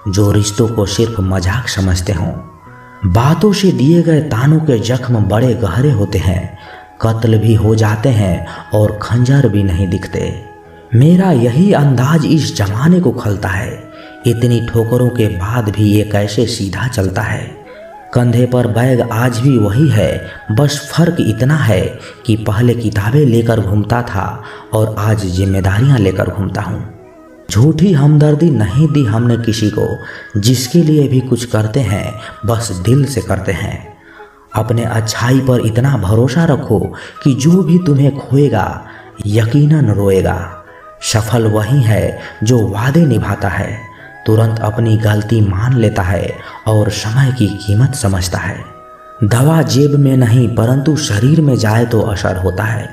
जो रिश्तों को सिर्फ मजाक समझते हों। बातों से दिए गए तानों के जख्म बड़े गहरे होते हैं, कत्ल भी हो जाते हैं और खंजर भी नहीं दिखते। मेरा यही अंदाज इस जमाने को खलता है। इतनी ठोकरों के बाद भी ये कैसे सीधा चलता है। कंधे पर बैग आज भी वही है, बस फर्क इतना है कि पहले किताबें लेकर घूमता था और आज जिम्मेदारियां लेकर घूमता हूँ। झूठी हमदर्दी नहीं दी हमने किसी को, जिसके लिए भी कुछ करते हैं बस दिल से करते हैं। अपने अच्छाई पर इतना भरोसा रखो कि जो भी तुम्हें खोएगा यकीनन रोएगा। सफल वही है जो वादे निभाता है, तुरंत अपनी गलती मान लेता है और समय की कीमत समझता है। दवा जेब में नहीं परंतु शरीर में जाए तो असर होता है।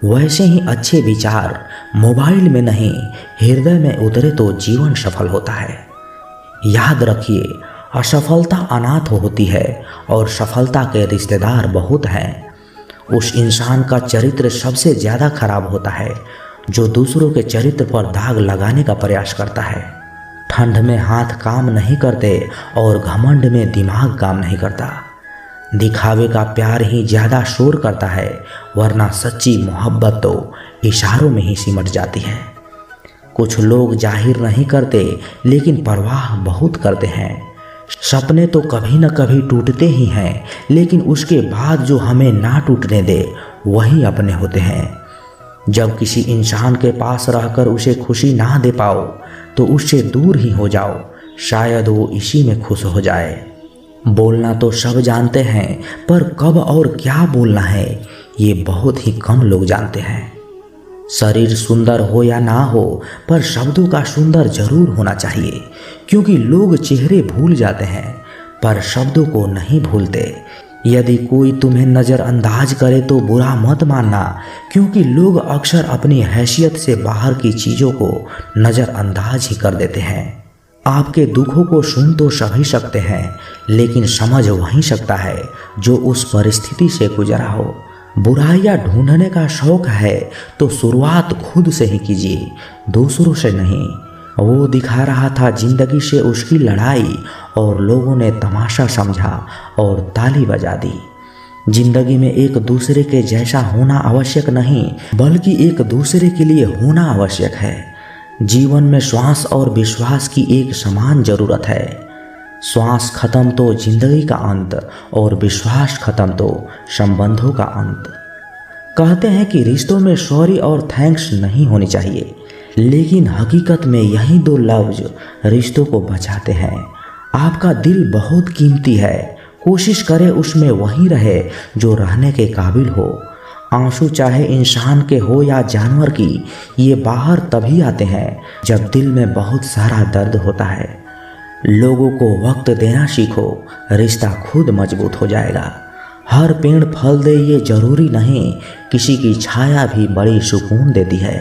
वैसे ही अच्छे विचार मोबाइल में नहीं हृदय में उतरे तो जीवन सफल होता है। याद रखिए, असफलता अनाथ होती है और सफलता के रिश्तेदार बहुत हैं। उस इंसान का चरित्र सबसे ज़्यादा खराब होता है जो दूसरों के चरित्र पर दाग लगाने का प्रयास करता है। ठंड में हाथ काम नहीं करते और घमंड में दिमाग काम नहीं करता। दिखावे का प्यार ही ज़्यादा शोर करता है, वरना सच्ची मोहब्बत तो इशारों में ही सिमट जाती है। कुछ लोग जाहिर नहीं करते लेकिन परवाह बहुत करते हैं। सपने तो कभी न कभी टूटते ही हैं, लेकिन उसके बाद जो हमें ना टूटने दे वही अपने होते हैं। जब किसी इंसान के पास रहकर उसे खुशी ना दे पाओ तो उससे दूर ही हो जाओ, शायद वो इसी में खुश हो जाए। बोलना तो सब जानते हैं, पर कब और क्या बोलना है ये बहुत ही कम लोग जानते हैं। शरीर सुंदर हो या ना हो, पर शब्दों का सुंदर जरूर होना चाहिए, क्योंकि लोग चेहरे भूल जाते हैं पर शब्दों को नहीं भूलते। यदि कोई तुम्हें नज़रअंदाज करे तो बुरा मत मानना, क्योंकि लोग अक्सर अपनी हैसियत से बाहर की चीज़ों को नज़रअंदाज ही कर देते हैं। आपके दुखों को सुन तो सभी सकते हैं, लेकिन समझ वही सकता है जो उस परिस्थिति से गुजरा हो। बुराइयां ढूंढने का शौक है तो शुरुआत खुद से ही कीजिए, दूसरों से नहीं। वो दिखा रहा था जिंदगी से उसकी लड़ाई और लोगों ने तमाशा समझा और ताली बजा दी। जिंदगी में एक दूसरे के जैसा होना आवश्यक नहीं, बल्कि एक दूसरे के लिए होना आवश्यक है। जीवन में श्वास और विश्वास की एक समान जरूरत है। श्वास खत्म तो जिंदगी का अंत और विश्वास खत्म तो संबंधों का अंत। कहते हैं कि रिश्तों में सॉरी और थैंक्स नहीं होनी चाहिए, लेकिन हकीकत में यही दो लफ्ज रिश्तों को बचाते हैं। आपका दिल बहुत कीमती है, कोशिश करें उसमें वही रहे जो रहने के काबिल हो। आंसू चाहे इंसान के हो या जानवर की, ये बाहर तभी आते हैं जब दिल में बहुत सारा दर्द होता है। लोगों को वक्त देना सीखो, रिश्ता खुद मजबूत हो जाएगा। हर पेड़ फल दे ये जरूरी नहीं, किसी की छाया भी बड़ी सुकून देती है।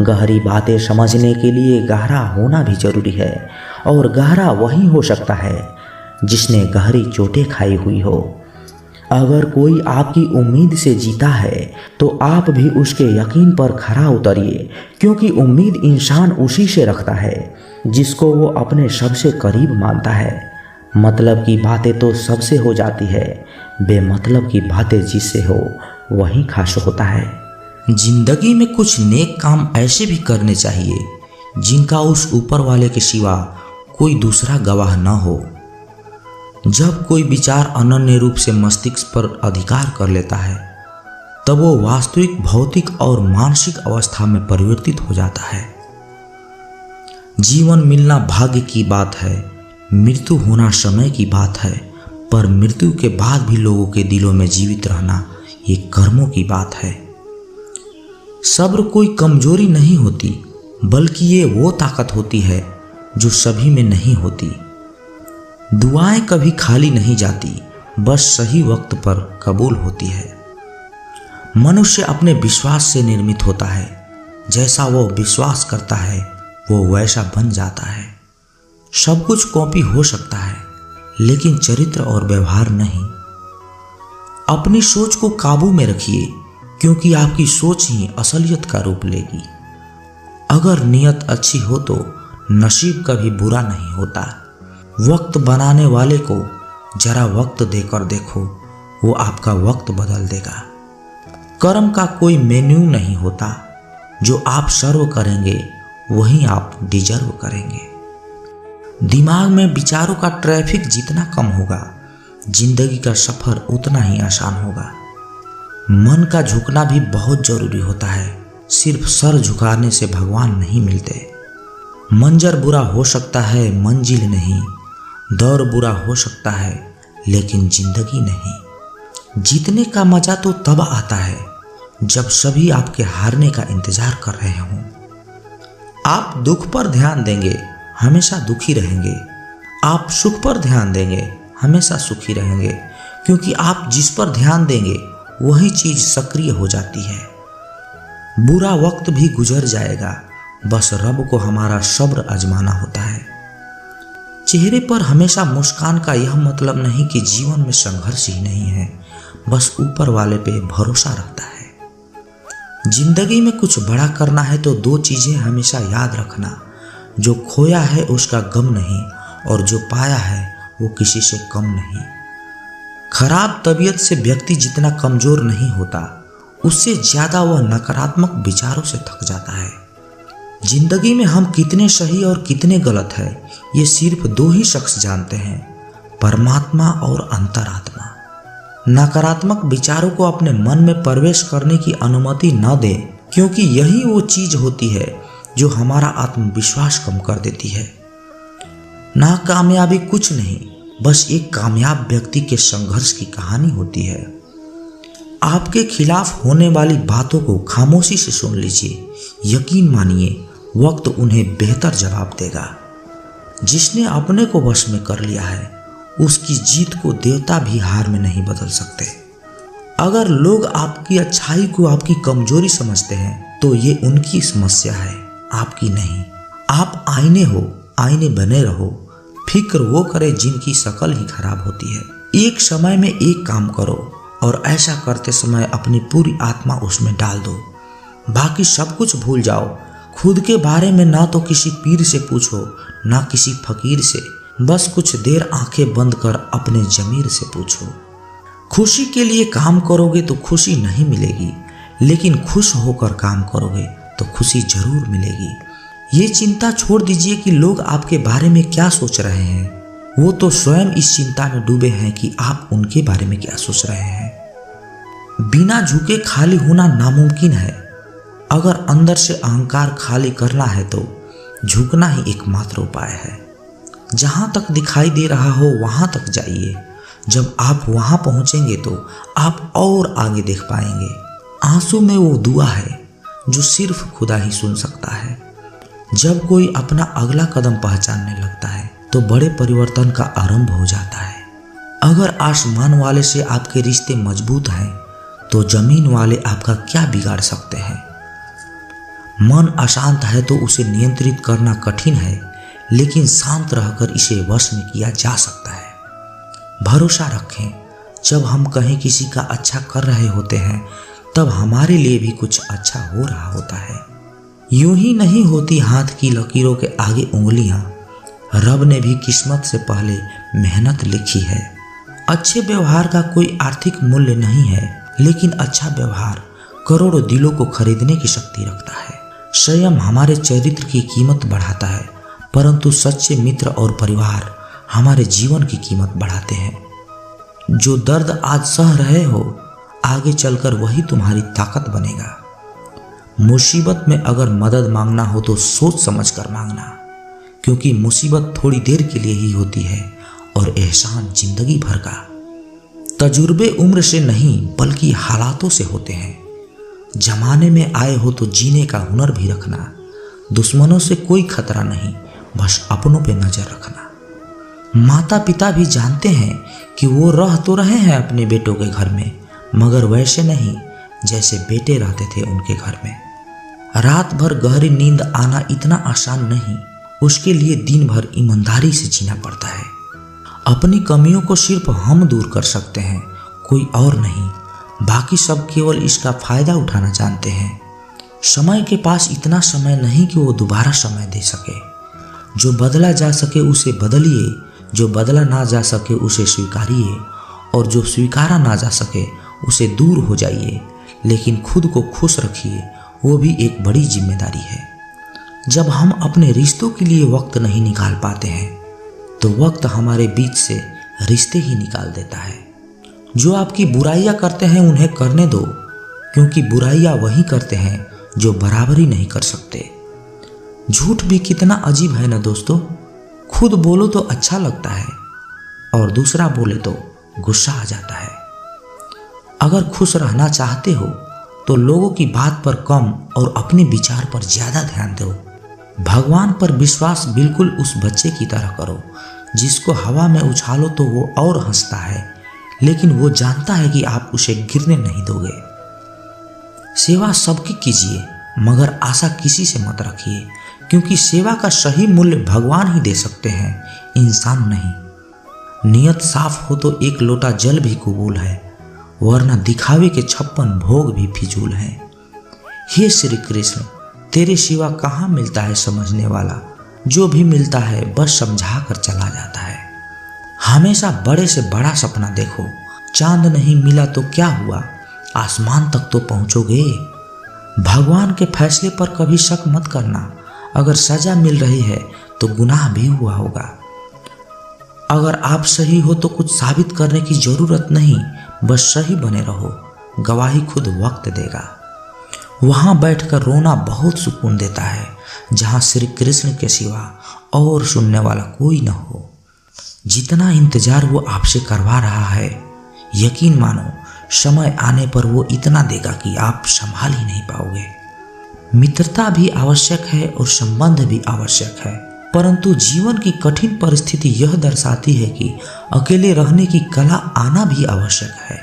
गहरी बातें समझने के लिए गहरा होना भी जरूरी है, और गहरा वही हो सकता है जिसने गहरी चोटें खाई हुई हो। अगर कोई आपकी उम्मीद से जीता है तो आप भी उसके यकीन पर खरा उतरिए, क्योंकि उम्मीद इंसान उसी से रखता है जिसको वो अपने सबसे करीब मानता है। मतलब की बातें तो सबसे हो जाती है, बेमतलब की बातें जिससे हो वही खास होता है। जिंदगी में कुछ नेक काम ऐसे भी करने चाहिए जिनका उस ऊपर वाले के सिवा कोई दूसरा गवाह न हो। जब कोई विचार अनन्य रूप से मस्तिष्क पर अधिकार कर लेता है, तब वो वास्तविक भौतिक और मानसिक अवस्था में परिवर्तित हो जाता है। जीवन मिलना भाग्य की बात है, मृत्यु होना समय की बात है, पर मृत्यु के बाद भी लोगों के दिलों में जीवित रहना ये कर्मों की बात है। सब्र कोई कमजोरी नहीं होती, बल्कि ये वो ताकत होती है जो सभी में नहीं होती। दुआएं कभी खाली नहीं जाती, बस सही वक्त पर कबूल होती है। मनुष्य अपने विश्वास से निर्मित होता है, जैसा वो विश्वास करता है वो वैसा बन जाता है। सब कुछ कॉपी हो सकता है, लेकिन चरित्र और व्यवहार नहीं। अपनी सोच को काबू में रखिए, क्योंकि आपकी सोच ही असलियत का रूप लेगी। अगर नीयत अच्छी हो तो नसीब कभी बुरा नहीं होता। वक्त बनाने वाले को जरा वक्त देकर देखो, वो आपका वक्त बदल देगा। कर्म का कोई मेन्यू नहीं होता, जो आप सर्व करेंगे वही आप डिजर्व करेंगे। दिमाग में विचारों का ट्रैफिक जितना कम होगा, जिंदगी का सफर उतना ही आसान होगा। मन का झुकना भी बहुत जरूरी होता है, सिर्फ सर झुकाने से भगवान नहीं मिलते। मंजर बुरा हो सकता है, मंजिल नहीं। दौर बुरा हो सकता है, लेकिन जिंदगी नहीं। जीतने का मजा तो तब आता है जब सभी आपके हारने का इंतजार कर रहे हों। आप दुख पर ध्यान देंगे, हमेशा दुखी रहेंगे। आप सुख पर ध्यान देंगे, हमेशा सुखी रहेंगे, क्योंकि आप जिस पर ध्यान देंगे वही चीज सक्रिय हो जाती है। बुरा वक्त भी गुजर जाएगा, बस रब को हमारा सब्र आजमाना होता है। चेहरे पर हमेशा मुस्कान का यह मतलब नहीं कि जीवन में संघर्ष ही नहीं है, बस ऊपर वाले पे भरोसा रहता है। जिंदगी में कुछ बड़ा करना है तो दो चीजें हमेशा याद रखना, जो खोया है उसका गम नहीं, और जो पाया है वो किसी से कम नहीं। खराब तबीयत से व्यक्ति जितना कमजोर नहीं होता, उससे ज्यादा वह नकारात्मक विचारों से थक जाता है। जिंदगी में हम कितने सही और कितने गलत है, ये सिर्फ दो ही शख्स जानते हैं, परमात्मा और अंतरात्मा। नकारात्मक विचारों को अपने मन में प्रवेश करने की अनुमति न दें, क्योंकि यही वो चीज होती है जो हमारा आत्मविश्वास कम कर देती है। नाकामयाबी कुछ नहीं, बस एक कामयाब व्यक्ति के संघर्ष की कहानी होती है। आपके खिलाफ होने वाली बातों को खामोशी से सुन लीजिए, यकीन मानिए वक्त उन्हें बेहतर जवाब देगा। जिसने अपने को वश में कर लिया है, उसकी जीत को देवता भी हार में नहीं बदल सकते। अगर लोग आपकी अच्छाई को आपकी कमजोरी समझते हैं तो ये उनकी समस्या है, आपकी नहीं। आप आईने हो, आईने बने रहो। फिक्र वो करे जिनकी शक्ल ही खराब होती है। एक समय में एक काम करो और ऐसा करते समय अपनी पूरी आत्मा उसमें डाल दो। बाकी सब कुछ भूल जाओ। खुद के बारे में ना तो किसी पीर से पूछो, ना किसी फकीर से। बस कुछ देर आंखें बंद कर अपने जमीर से पूछो। खुशी के लिए काम करोगे तो खुशी नहीं मिलेगी, लेकिन खुश होकर काम करोगे तो खुशी जरूर मिलेगी। ये चिंता छोड़ दीजिए कि लोग आपके बारे में क्या सोच रहे हैं। वो तो स्वयं इस चिंता में डूबे हैं कि आप उनके बारे में क्या सोच रहे हैं। बिना झुके खाली होना नामुमकिन है। अगर अंदर से अहंकार खाली करना है तो झुकना ही एकमात्र उपाय है। जहां तक दिखाई दे रहा हो वहां तक जाइए। जब आप वहां पहुंचेंगे तो आप और आगे देख पाएंगे। आंसू में वो दुआ है जो सिर्फ खुदा ही सुन सकता है। जब कोई अपना अगला कदम पहचानने लगता है तो बड़े परिवर्तन का आरंभ हो जाता है। अगर आसमान वाले से आपके रिश्ते मजबूत हैं तो जमीन वाले आपका क्या बिगाड़ सकते हैं। मन अशांत है तो उसे नियंत्रित करना कठिन है, लेकिन शांत रहकर इसे वश में किया जा सकता है। भरोसा रखें, जब हम कहीं किसी का अच्छा कर रहे होते हैं तब हमारे लिए भी कुछ अच्छा हो रहा होता है। यूं ही नहीं होती हाथ की लकीरों के आगे उंगलियां। रब ने भी किस्मत से पहले मेहनत लिखी है। अच्छे व्यवहार का कोई आर्थिक मूल्य नहीं है, लेकिन अच्छा व्यवहार करोड़ों दिलों को खरीदने की शक्ति रखता है। संयम हमारे चरित्र की कीमत बढ़ाता है, परंतु सच्चे मित्र और परिवार हमारे जीवन की कीमत बढ़ाते हैं। जो दर्द आज सह रहे हो, आगे चलकर वही तुम्हारी ताकत बनेगा। मुसीबत में अगर मदद मांगना हो तो सोच समझ कर मांगना, क्योंकि मुसीबत थोड़ी देर के लिए ही होती है और एहसान जिंदगी भर का। तजुर्बे उम्र से नहीं बल्कि हालातों से होते हैं। जमाने में आए हो तो जीने का हुनर भी रखना। दुश्मनों से कोई खतरा नहीं, बस अपनों पे नजर रखना। माता पिता भी जानते हैं कि वो रह तो रहे हैं अपने बेटों के घर में, मगर वैसे नहीं जैसे बेटे रहते थे उनके घर में। रात भर गहरी नींद आना इतना आसान नहीं, उसके लिए दिन भर ईमानदारी से जीना पड़ता है। अपनी कमियों को सिर्फ हम दूर कर सकते हैं, कोई और नहीं। बाकी सब केवल इसका फायदा उठाना जानते हैं। समय के पास इतना समय नहीं कि वो दोबारा समय दे सके। जो बदला जा सके उसे बदलिए, जो बदला ना जा सके उसे स्वीकारिए, और जो स्वीकारा ना जा सके उसे दूर हो जाइए। लेकिन खुद को खुश रखिए, वो भी एक बड़ी जिम्मेदारी है। जब हम अपने रिश्तों के लिए वक्त नहीं निकाल पाते हैं तो वक्त हमारे बीच से रिश्ते ही निकाल देता है। जो आपकी बुराइयां करते हैं उन्हें करने दो, क्योंकि बुराइयां वही करते हैं जो बराबरी नहीं कर सकते। झूठ भी कितना अजीब है ना दोस्तों। खुद बोलो तो अच्छा लगता है और दूसरा बोले तो गुस्सा आ जाता है। अगर खुश रहना चाहते हो तो लोगों की बात पर कम और अपने विचार पर ज्यादा ध्यान दो। भगवान पर विश्वास बिल्कुल उस बच्चे की तरह करो जिसको हवा में उछालो तो वो और हंसता है, लेकिन वो जानता है कि आप उसे गिरने नहीं दोगे। सेवा सबकी कीजिए, मगर आशा किसी से मत रखिए, क्योंकि सेवा का सही मूल्य भगवान ही दे सकते हैं, इंसान नहीं। नियत साफ हो तो एक लोटा जल भी कबूल है, वरना दिखावे के 56 भोग भी फिजूल है। हे श्री कृष्ण, तेरे सिवा कहाँ मिलता है समझने वाला, जो भी मिलता है बस समझा कर चला जाता है। हमेशा बड़े से बड़ा सपना देखो। चांद नहीं मिला तो क्या हुआ, आसमान तक तो पहुंचोगे। भगवान के फैसले पर कभी शक मत करना। अगर सजा मिल रही है तो गुनाह भी हुआ होगा। अगर आप सही हो तो कुछ साबित करने की जरूरत नहीं, बस सही बने रहो, गवाही खुद वक्त देगा। वहां बैठकर रोना बहुत सुकून देता है, जहां श्री कृष्ण के सिवा और सुनने वाला कोई न हो। जितना इंतजार वो आपसे करवा रहा है, यकीन मानो समय आने पर वो इतना देगा कि आप संभाल ही नहीं पाओगे। मित्रता भी आवश्यक है और संबंध भी आवश्यक है, परंतु जीवन की कठिन परिस्थिति यह दर्शाती है कि अकेले रहने की कला आना भी आवश्यक है।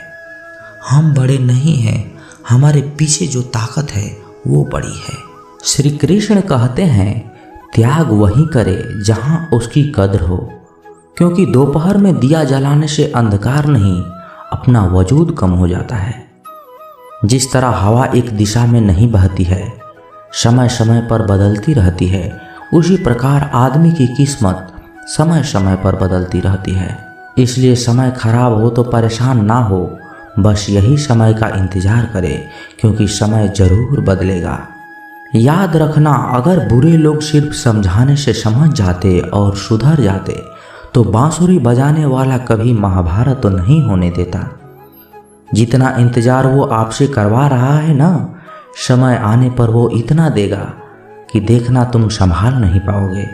हम बड़े नहीं हैं, हमारे पीछे जो ताकत है वो बड़ी है। श्री कृष्ण कहते हैं, त्याग वही करे जहां उसकी कद्र हो, क्योंकि दोपहर में दिया जलाने से अंधकार नहीं, अपना वजूद कम हो जाता है। जिस तरह हवा एक दिशा में नहीं बहती है, समय समय पर बदलती रहती है, उसी प्रकार आदमी की किस्मत समय समय पर बदलती रहती है। इसलिए समय खराब हो तो परेशान ना हो, बस यही समय का इंतजार करे, क्योंकि समय जरूर बदलेगा। याद रखना, अगर बुरे लोग सिर्फ समझाने से समझ जाते और सुधर जाते तो बांसुरी बजाने वाला कभी महाभारत तो नहीं होने देता। जितना इंतजार वो आपसे करवा रहा है ना, समय आने पर वो इतना देगा कि देखना तुम संभाल नहीं पाओगे।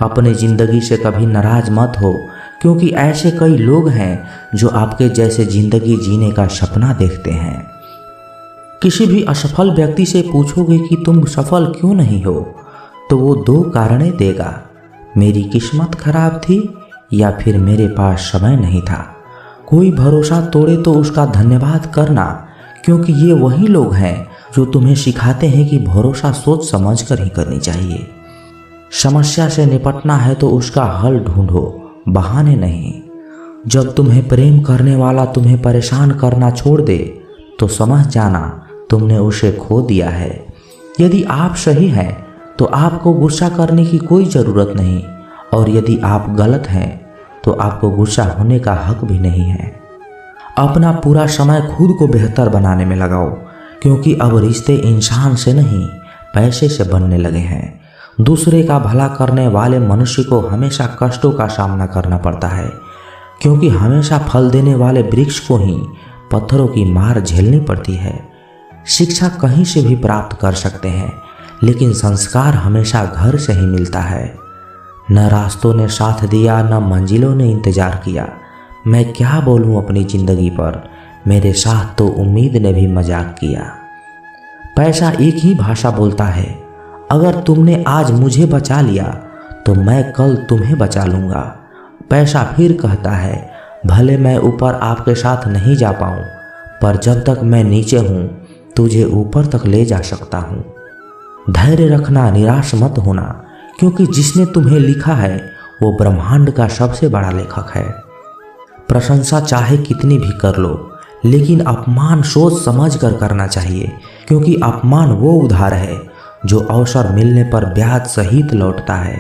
अपनी जिंदगी से कभी नाराज मत हो, क्योंकि ऐसे कई लोग हैं जो आपके जैसे जिंदगी जीने का सपना देखते हैं। किसी भी असफल व्यक्ति से पूछोगे कि तुम सफल क्यों नहीं हो, तो वो 2 कारणें देगा, मेरी किस्मत खराब थी या फिर मेरे पास समय नहीं था। कोई भरोसा तोड़े तो उसका धन्यवाद करना, क्योंकि ये वही लोग हैं जो तुम्हें सिखाते हैं कि भरोसा सोच समझ कर ही करनी चाहिए। समस्या से निपटना है तो उसका हल ढूंढो, बहाने नहीं। जब तुम्हें प्रेम करने वाला तुम्हें परेशान करना छोड़ दे तो समझ जाना तुमने उसे खो दिया है। यदि आप सही हैं तो आपको गुस्सा करने की कोई ज़रूरत नहीं, और यदि आप गलत हैं तो आपको गुस्सा होने का हक भी नहीं है। अपना पूरा समय खुद को बेहतर बनाने में लगाओ, क्योंकि अब रिश्ते इंसान से नहीं पैसे से बनने लगे हैं। दूसरे का भला करने वाले मनुष्य को हमेशा कष्टों का सामना करना पड़ता है, क्योंकि हमेशा फल देने वाले वृक्ष को ही पत्थरों की मार झेलनी पड़ती है। शिक्षा कहीं से भी प्राप्त कर सकते हैं, लेकिन संस्कार हमेशा घर से ही मिलता है। न रास्तों ने साथ दिया, न मंजिलों ने इंतजार किया। मैं क्या बोलूं अपनी जिंदगी पर, मेरे साथ तो उम्मीद ने भी मजाक किया। पैसा एक ही भाषा बोलता है, अगर तुमने आज मुझे बचा लिया तो मैं कल तुम्हें बचा लूँगा। पैसा फिर कहता है, भले मैं ऊपर आपके साथ नहीं जा पाऊँ, पर जब तक मैं नीचे हूँ तुझे ऊपर तक ले जा सकता हूँ। धैर्य रखना, निराश मत होना, क्योंकि जिसने तुम्हें लिखा है वो ब्रह्मांड का सबसे बड़ा लेखक है। प्रशंसा चाहे कितनी भी कर लो, लेकिन अपमान सोच समझ कर करना चाहिए, क्योंकि अपमान वो उधार है जो अवसर मिलने पर ब्याज सहित लौटता है।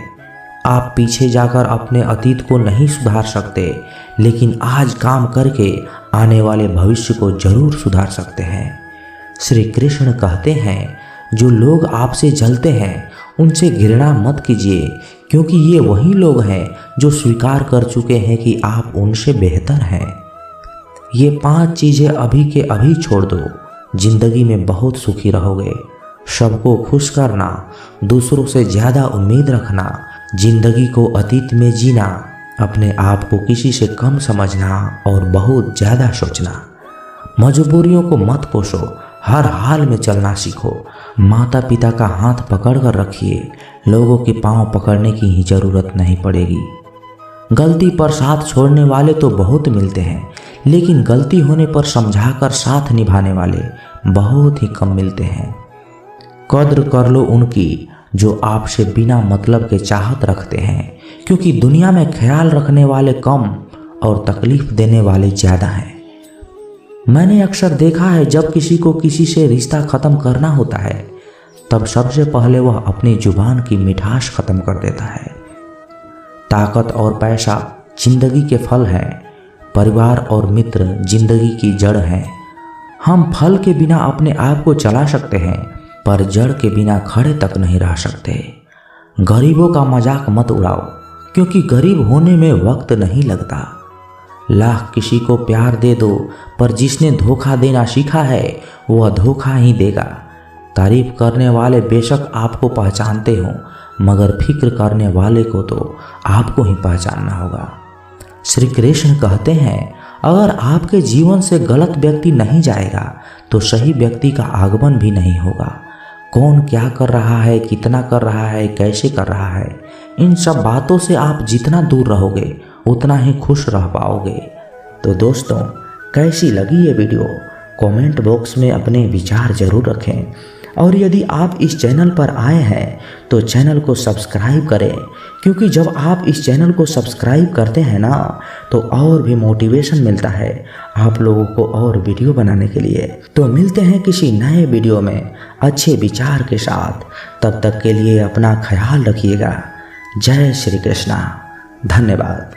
आप पीछे जाकर अपने अतीत को नहीं सुधार सकते, लेकिन आज काम करके आने वाले भविष्य को जरूर सुधार सकते हैं। श्री कृष्ण कहते हैं, जो लोग आपसे जलते हैं उनसे घृणा मत कीजिए, क्योंकि ये वही लोग हैं जो स्वीकार कर चुके हैं कि आप उनसे बेहतर हैं। ये 5 चीज़ें अभी के अभी छोड़ दो, जिंदगी में बहुत सुखी रहोगे। सबको खुश करना, दूसरों से ज़्यादा उम्मीद रखना, जिंदगी को अतीत में जीना, अपने आप को किसी से कम समझना और बहुत ज़्यादा सोचना। मजबूरियों को मत कोसो, हर हाल में चलना सीखो। माता पिता का हाथ पकड़ कर रखिए, लोगों के पांव पकड़ने की ही जरूरत नहीं पड़ेगी। गलती पर साथ छोड़ने वाले तो बहुत मिलते हैं, लेकिन गलती होने पर समझाकर साथ निभाने वाले बहुत ही कम मिलते हैं। कद्र कर लो उनकी जो आपसे बिना मतलब के चाहत रखते हैं, क्योंकि दुनिया में ख्याल रखने वाले कम और तकलीफ देने वाले ज़्यादा हैं। मैंने अक्सर देखा है, जब किसी को किसी से रिश्ता ख़त्म करना होता है, तब सबसे पहले वह अपनी जुबान की मिठास ख़त्म कर देता है। ताकत और पैसा जिंदगी के फल हैं, परिवार और मित्र जिंदगी की जड़ हैं। हम फल के बिना अपने आप को चला सकते हैं, पर जड़ के बिना खड़े तक नहीं रह सकते। गरीबों का मजाक मत उड़ाओ, क्योंकि गरीब होने में वक्त नहीं लगता। लाख किसी को प्यार दे दो, पर जिसने धोखा देना सीखा है वह धोखा ही देगा। तारीफ करने वाले बेशक आपको पहचानते हो, मगर फिक्र करने वाले को तो आपको ही पहचानना होगा। श्री कृष्ण कहते हैं, अगर आपके जीवन से गलत व्यक्ति नहीं जाएगा तो सही व्यक्ति का आगमन भी नहीं होगा। कौन क्या कर रहा है, कितना कर रहा है, कैसे कर रहा है, इन सब बातों से आप जितना दूर रहोगे उतना ही खुश रह पाओगे। तो दोस्तों, कैसी लगी ये वीडियो? कमेंट बॉक्स में अपने विचार जरूर रखें, और यदि आप इस चैनल पर आए हैं तो चैनल को सब्सक्राइब करें, क्योंकि जब आप इस चैनल को सब्सक्राइब करते हैं ना, तो और भी मोटिवेशन मिलता है आप लोगों को और वीडियो बनाने के लिए। तो मिलते हैं किसी नए वीडियो में अच्छे विचार के साथ। तब तक के लिए अपना ख्याल रखिएगा। जय श्री कृष्णा। धन्यवाद।